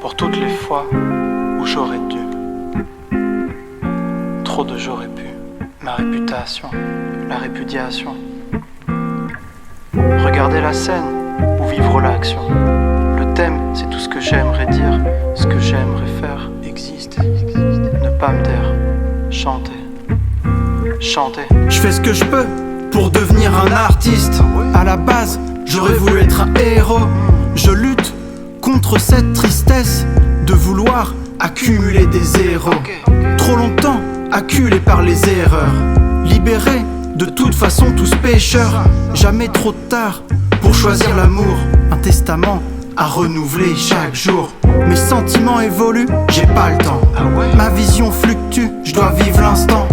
pour toutes les fois où j'aurais dû. Trop de j'aurais pu, ma réputation, la répudiation. Regarder la scène ou vivre l'action. Le thème, c'est tout ce que j'aimerais dire, ce que j'aimerais faire, exister. Ne pas me taire, chanter, chanter. Je fais ce que je peux pour devenir un artiste. À la base, j'aurais voulu être un héros. Je lutte contre cette tristesse de vouloir accumuler des héros. Trop longtemps acculé par les erreurs, libéré de toute façon tous pécheurs. Jamais trop tard pour choisir l'amour. Un testament à renouveler chaque jour. Mes sentiments évoluent, j'ai pas le temps. Ma vision fluctue, je dois vivre l'instant.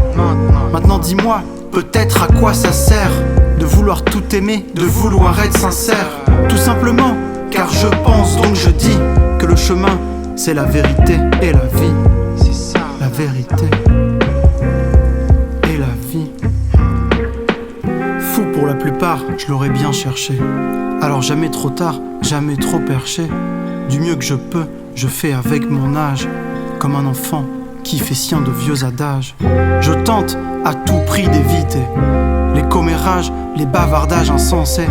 Maintenant dis-moi, peut-être à quoi ça sert de vouloir tout aimer, de vouloir être sincère. Tout simplement, car je pense donc je dis que le chemin, c'est la vérité et la vie. C'est ça, la vérité et la vie. Fou pour la plupart, je l'aurais bien cherché. Alors jamais trop tard, jamais trop perché. Du mieux que je peux, je fais avec mon âge. Comme un enfant qui fait sien de vieux adages. Je tente à tout prix d'éviter les commérages, les bavardages insensés.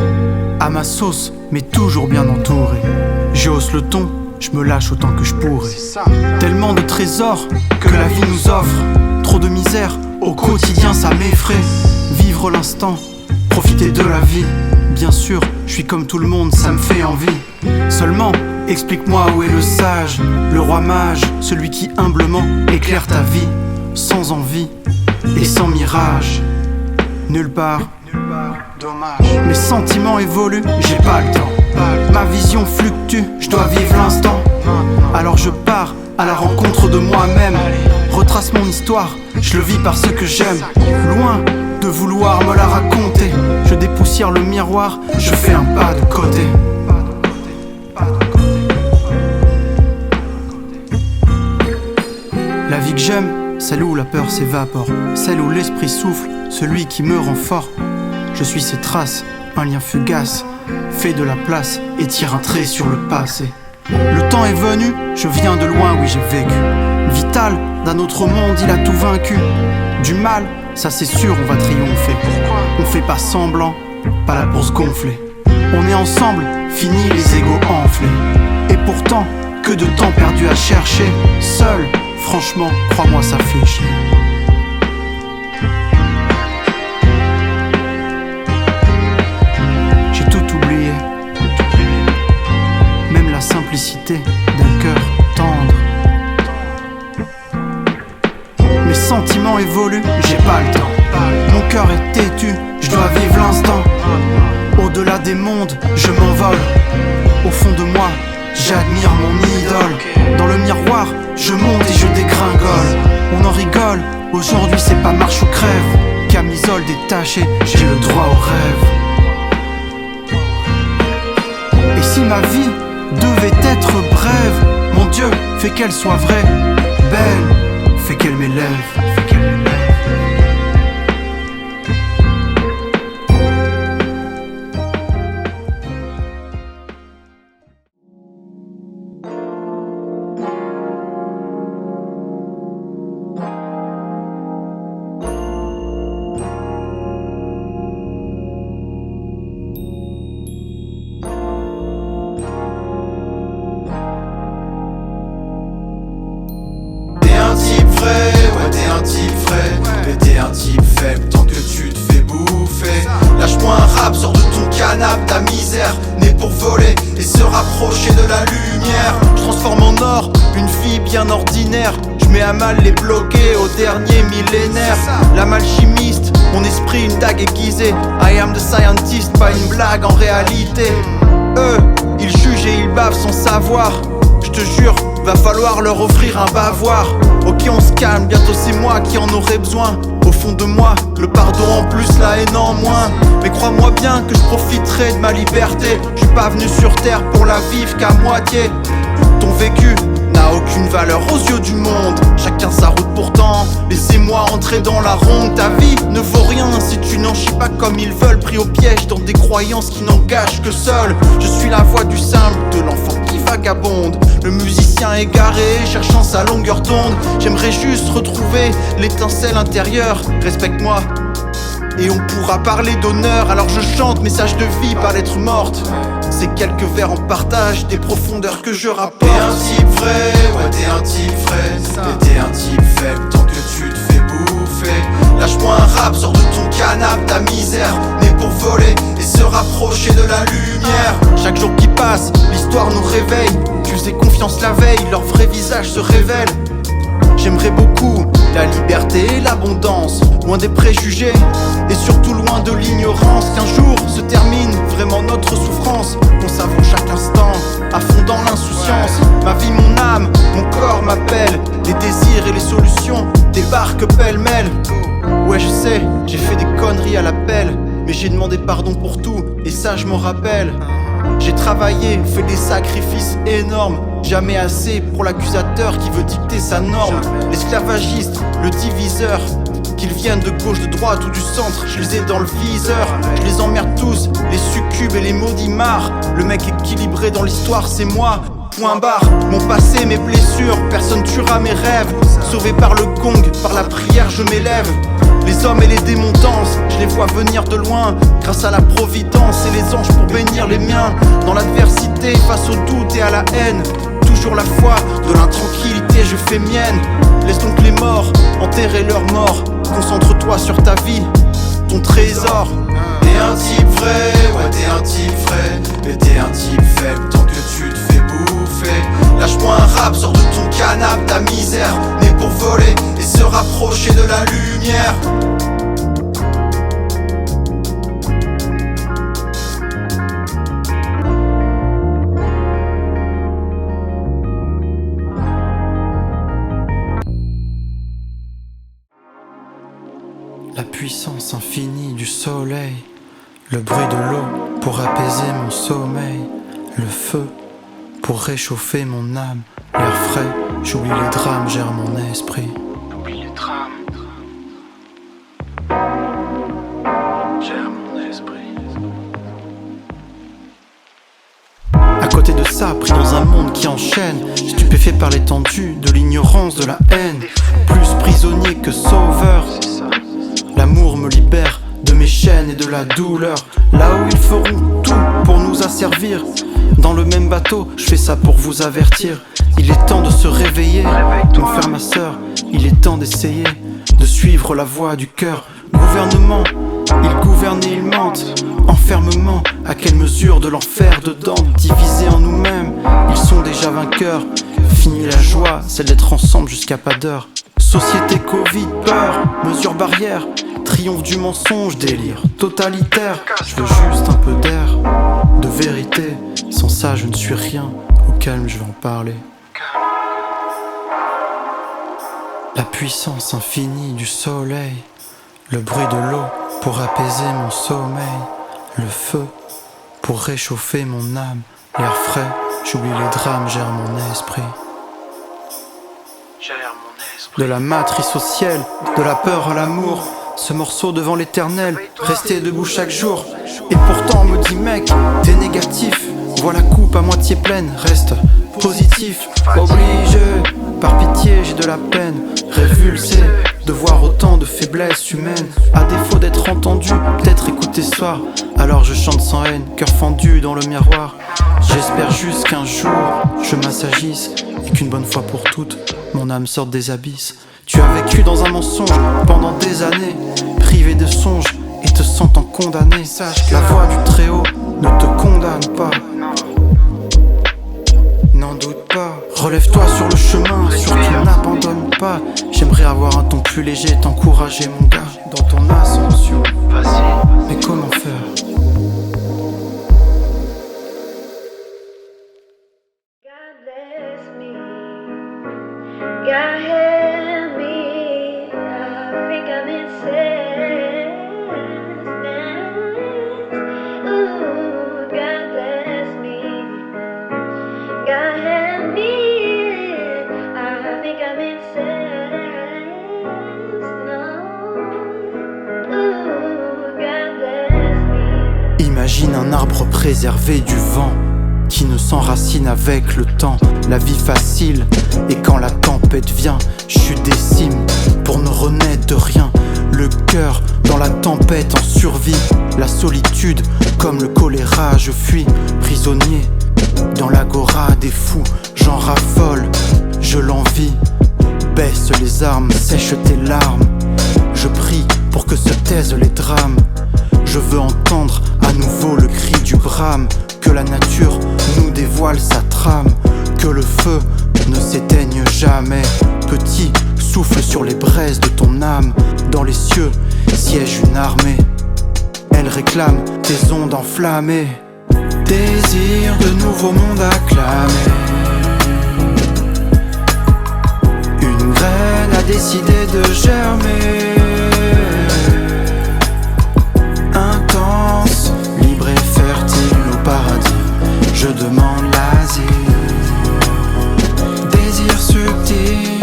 À ma sauce, mais toujours bien entouré. Je hausse le ton, je me lâche autant que je pourrais. Tellement de trésors que la vie nous offre. Trop de misère, au quotidien ça m'effraie. Vivre l'instant, profiter de la vie. Bien sûr, je suis comme tout le monde, ça me fait envie. Seulement, explique-moi où est le sage, le roi mage, celui qui humblement éclaire ta vie. Sans envie et sans mirage. Nulle part, dommage. mes sentiments évoluent, j'ai pas le temps. Ma vision fluctue, je dois vivre l'instant. Alors je pars à la rencontre de moi-même. Retrace mon histoire, je le vis par ce que j'aime. Loin de vouloir me la raconter, je dépoussière le miroir, je fais un pas de côté. La vie que j'aime, celle où la peur s'évapore, celle où l'esprit souffle, celui qui me rend fort. Je suis ses traces, un lien fugace, fais de la place et tire un trait sur le passé. Le temps est venu, je viens de loin, oui j'ai vécu. Vital, d'un autre monde, il a tout vaincu. Du mal, ça c'est sûr, on va triompher. Pourquoi? On fait pas semblant, pas là pour se gonfler. On est ensemble, fini les égos enflés. Et pourtant, que de temps perdu à chercher. Seul, franchement, crois-moi ça fait chier. J'ai tout oublié, même la simplicité d'un cœur tendre. Mes sentiments évoluent, j'ai pas le temps. Mon cœur est têtu, je dois vivre l'instant. Au-delà des mondes, je m'envole. Au fond de moi, j'admire mon idole. Dans le miroir, je monte et je dégringole. On en rigole, aujourd'hui c'est pas marche ou crève. Camisole détachée, j'ai le droit au rêve. Et si ma vie devait être brève, mon Dieu, fais qu'elle soit vraie, belle, fais qu'elle m'élève. Ouais, t'es un type frais, mais t'es un type faible tant que tu te fais bouffer. Lâche-moi un rap, sors de ton canapé, ta misère n'est pour voler et se rapprocher de la lumière. Je transforme en or une fille bien ordinaire. Je mets à mal les bloqués au dernier millénaire. La malchimiste, mon esprit une dague aiguisée. I am the scientist, pas une blague en réalité. Eux, ils jugent et ils bavent sans savoir. Je te jure, va falloir leur offrir un bavoir. Ok, on se calme, bientôt c'est moi qui en aurai besoin. Au fond de moi, le pardon en plus, la haine en moins. Mais crois-moi bien que je profiterai de ma liberté. Je suis pas venu sur terre pour la vivre qu'à moitié. Ton vécu n'a aucune valeur aux yeux du monde. Chacun sa route pourtant, laissez-moi entrer dans la ronde. Ta vie ne vaut rien si tu n'en chies pas comme ils veulent. Pris au piège dans des croyances qui n'engagent que seul. Je suis la voix du simple, de l'enfant qui vagabonde. Le musicien musicien égaré, cherchant sa longueur d'onde. J'aimerais juste retrouver l'étincelle intérieure. Respecte-moi et on pourra parler d'honneur. Alors je chante, message de vie par lettres mortes. C'est quelques vers en partage, des profondeurs que je rapporte. T'es un type vrai, ouais t'es un type vrai. Et t'es un type faible tant que tu te fais bouffer. Lâche-moi un rap, sors de ton canapé, ta misère n'est pour voler et se rapprocher de la lumière. Chaque jour qui passe, l'histoire nous réveille. Tu faisais confiance la veille, leur vrai visage se révèle. J'aimerais beaucoup la liberté et l'abondance, loin des préjugés et surtout loin de l'ignorance. Qu'un jour se termine vraiment notre souffrance, qu'on savoure chaque instant à fond dans l'insouciance. Ma vie, mon âme, mon corps m'appelle. Les désirs et les solutions débarquent pêle-mêle. Ouais je sais, j'ai fait des conneries à l'appel, mais j'ai demandé pardon pour tout et ça je m'en rappelle. J'ai travaillé, fait des sacrifices énormes. Jamais assez pour l'accusateur qui veut dicter sa norme. L'esclavagiste, le diviseur, qu'ils viennent de gauche, de droite ou du centre, je les ai dans le viseur. Je les emmerde tous, les succubes et les maudits marres. Le mec équilibré dans l'histoire c'est moi, point barre. Mon passé, mes blessures, personne tuera mes rêves. Sauvé par le gong, par la prière je m'élève. Les hommes et les démons dansent, je les vois venir de loin. Grâce à la providence et les anges pour bénir les miens. Dans l'adversité, face au doute et à la haine, toujours la foi, de l'intranquillité je fais mienne. Laisse donc les morts enterrer leurs morts. Concentre-toi sur ta vie, ton trésor. T'es un type vrai, ouais t'es un type vrai. Et t'es un type faible tant que tu te fais bouffer. Lâche-moi un rap, sors de ton canapé, ta misère n'est pour voler et se rapprocher de la lumière. La puissance infinie du soleil, le bruit de l'eau pour apaiser mon sommeil, le feu pour réchauffer mon âme, l'air frais, j'oublie les drames, gère mon esprit. J'oublie les drames, gère mon esprit. À côté de ça, pris dans un monde qui enchaîne, stupéfait par l'étendue de l'ignorance, de la haine, plus prisonnier que sauveur. L'amour me libère de mes chaînes et de la douleur. Là où ils feront tout pour nous asservir, dans le même bateau, je fais ça pour vous avertir. Il est temps de se réveiller, mon frère, ma sœur. Il est temps d'essayer de suivre la voie du cœur. Gouvernement, ils gouvernent et ils mentent. Enfermement, à quelle mesure de l'enfer dedans? Divisés en nous-mêmes, ils sont déjà vainqueurs. Fini la joie, celle d'être ensemble jusqu'à pas d'heure. Société Covid, peur, mesures barrières, triomphe du mensonge, délire totalitaire. Je veux juste un peu d'air, de vérité. Sans ça je ne suis rien, au calme je vais en parler. La puissance infinie du soleil, le bruit de l'eau pour apaiser mon sommeil, le feu pour réchauffer mon âme, l'air frais, j'oublie les drames, gère mon esprit. De la matrice au ciel, de la peur à l'amour, ce morceau devant l'éternel, rester debout chaque jour. Et pourtant on me dit mec, t'es négatif, vois la coupe à moitié pleine, reste positif. Obligé, par pitié j'ai de la peine, révulsé de voir autant de faiblesses humaines. À défaut d'être entendu, peut-être écouté ce soir, alors je chante sans haine, cœur fendu dans le miroir. J'espère juste qu'un jour je m'assagisse et qu'une bonne fois pour toutes mon âme sorte des abysses. Tu as vécu dans un mensonge pendant des années, privé de songes et te sentant condamné. Sache que la voix du Très-Haut ne te condamne pas, n'en doute pas. Relève-toi sur le chemin, surtout n'abandonne pas. J'aimerais avoir un ton plus léger, t'encourager mon gars dans ton ascension. Mais comment faire? God help me, I think I'm in sadness. Ooh, God bless me. God help me, I think I'm in sadness. Ooh, God bless me. Imagine un arbre préservé du vent, qui ne s'enracine avec le temps. La vie facile, et quand la tempête vient, chute des cimes pour ne renaître de rien. Le cœur dans la tempête en survie. La solitude comme le choléra, je fuis prisonnier dans l'agora des fous. J'en raffole, je l'envie. Baisse les armes, sèche tes larmes. Je prie pour que se taisent les drames. Je veux entendre à nouveau le cri du brame. Que la nature nous dévoile sa trame. Que le feu ne s'éteigne jamais. Petit, souffle sur les braises de ton âme. Dans les cieux siège une armée. Elle réclame tes ondes enflammées. Désir de nouveaux mondes acclamés. Une graine a décidé de germer. Intense, libre et fertile au paradis. Je demande l'asile. Désir subtil.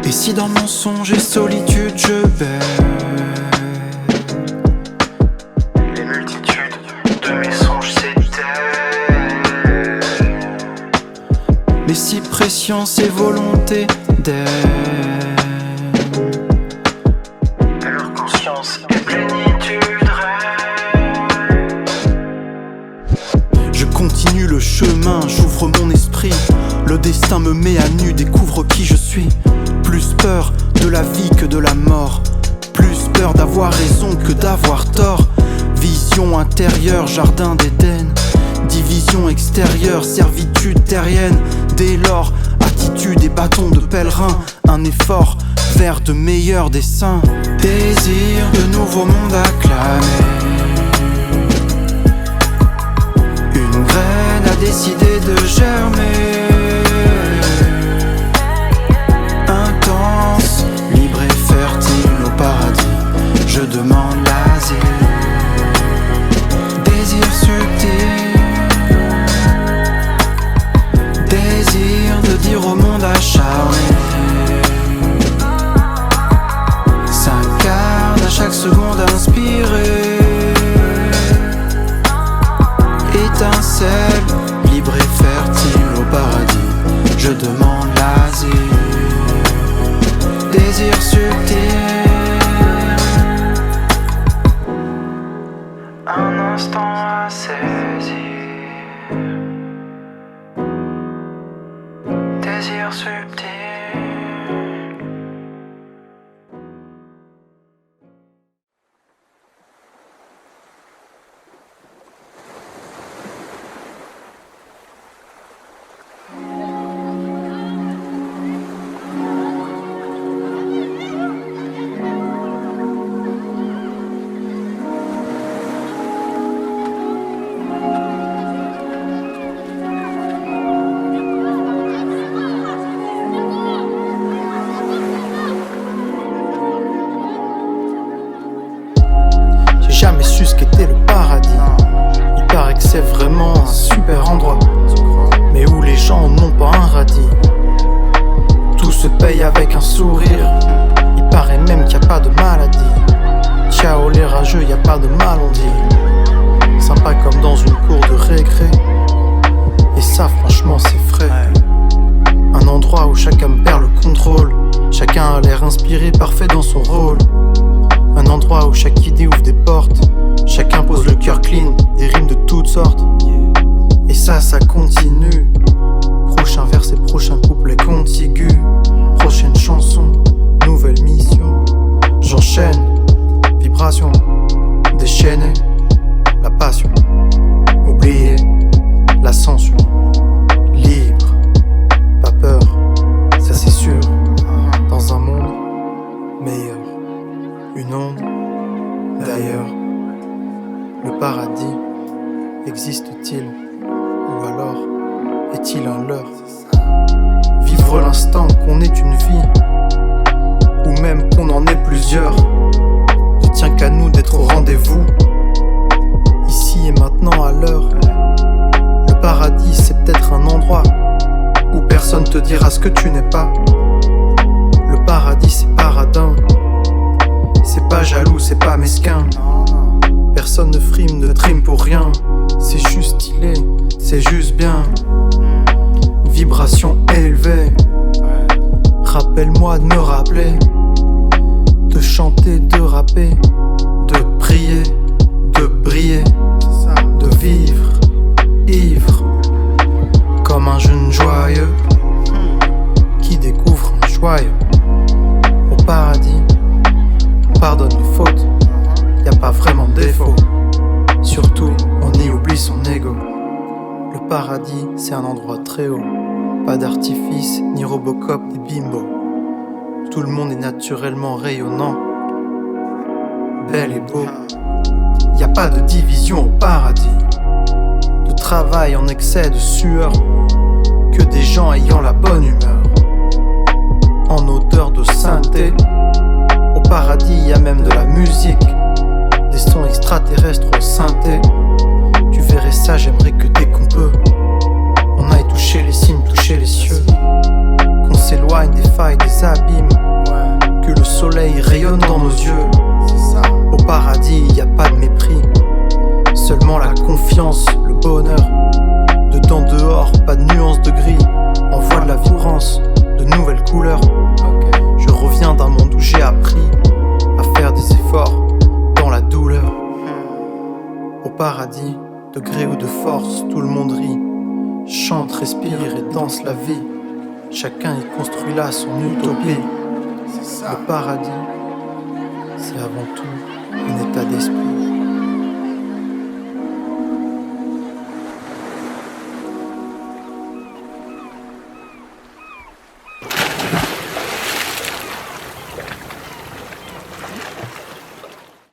Et si dans mon songe et solitude je baisse Les multitudes de mes songes s'éteignent. mais si prescience et volonté d'aide. Leur conscience et plénitude règnent. Je continue le chemin, j'ouvre mon esprit. Le destin me met à nu, découvre qui je suis. Plus peur de la vie que de la mort. Plus peur d'avoir raison que d'avoir tort. Vision intérieure, jardin d'Éden. Division extérieure, servitude terrienne. Dès lors, attitude et bâton de pèlerin. Un effort vers de meilleurs desseins. Désir de nouveaux mondes acclamés. Une graine a décidé de germer. Intense, libre et fertile au paradis. Je demande l'asile. Désir subtil. Désir de dire au monde acharné. S'incarne à chaque seconde inspirée. Étincelle, libre et fertile au paradis. Je demande l'asile. Désir subtil. Un instant à saisir. Désir subtil. J'ai jamais su ce qu'était le paradis. Il paraît que c'est vraiment un super endroit, mais où les gens n'ont pas un radis. Tout se paye avec un sourire. Il paraît même qu'il n'y a pas de maladie. Ciao les rageux, y a pas de mal on dit. Sympa comme dans une cour de récré. Et ça franchement c'est frais. Un endroit où chacun perd le contrôle. Chacun a l'air inspiré, parfait dans son rôle. Un endroit où chaque idée ouvre des portes. Chacun pose le cœur clean, des rimes de toutes sortes. Et ça continue. Prochain vers et prochain couplet contigu. Prochaine chanson, nouvelle mission. J'enchaîne, vibration, déchaîner la passion. Oublier la censure. Libre, pas peur, ça c'est sûr. Dans un monde meilleur. Une onde d'ailleurs. Le paradis existe-t-il? Ou alors est-il un leurre? Vivre l'instant qu'on est une vie, ou même qu'on en ait plusieurs, ne tient qu'à nous d'être au rendez-vous, ici et maintenant à l'heure. Le paradis c'est peut-être un endroit où personne te dira ce que tu n'es pas. Le paradis c'est paradin. C'est pas jaloux, c'est pas mesquin. Personne ne frime, ne trime pour rien. c'est juste stylé, c'est juste bien. Vibration élevée. Rappelle-moi de me rappeler, de chanter, de rapper, de prier, de briller, de vivre ivre comme un jeune joyeux qui découvre un joyau. Au paradis, on pardonne les fautes, y a pas vraiment de défaut. Surtout, on y oublie son ego. Le paradis, c'est un endroit très haut. Pas d'artifice, ni Robocop, ni bimbo. Tout le monde est naturellement rayonnant, bel et beau. Y a pas de division au paradis, de travail en excès de sueur, que des gens ayant la bonne humeur, en odeur de sainteté. Au paradis y a même de la musique, des sons extraterrestres au synthé. Tu verrais ça, j'aimerais que dès qu'on peut, on aille toucher les signes, toucher les cieux, qu'on s'éloigne des failles, des abîmes, que le soleil rayonne dans nos yeux. Au paradis, y a pas de mépris, seulement la confiance, le bonheur. Dedans, dehors, pas de nuances de gris, envoie de la vibrance, de nouvelles couleurs. Je reviens d'un monde où j'ai appris à faire des efforts dans la douleur. Au paradis, de gré ou de force, tout le monde rit, chante, respire et danse la vie. Chacun y construit là son utopie. Le paradis, c'est avant tout un état d'esprit.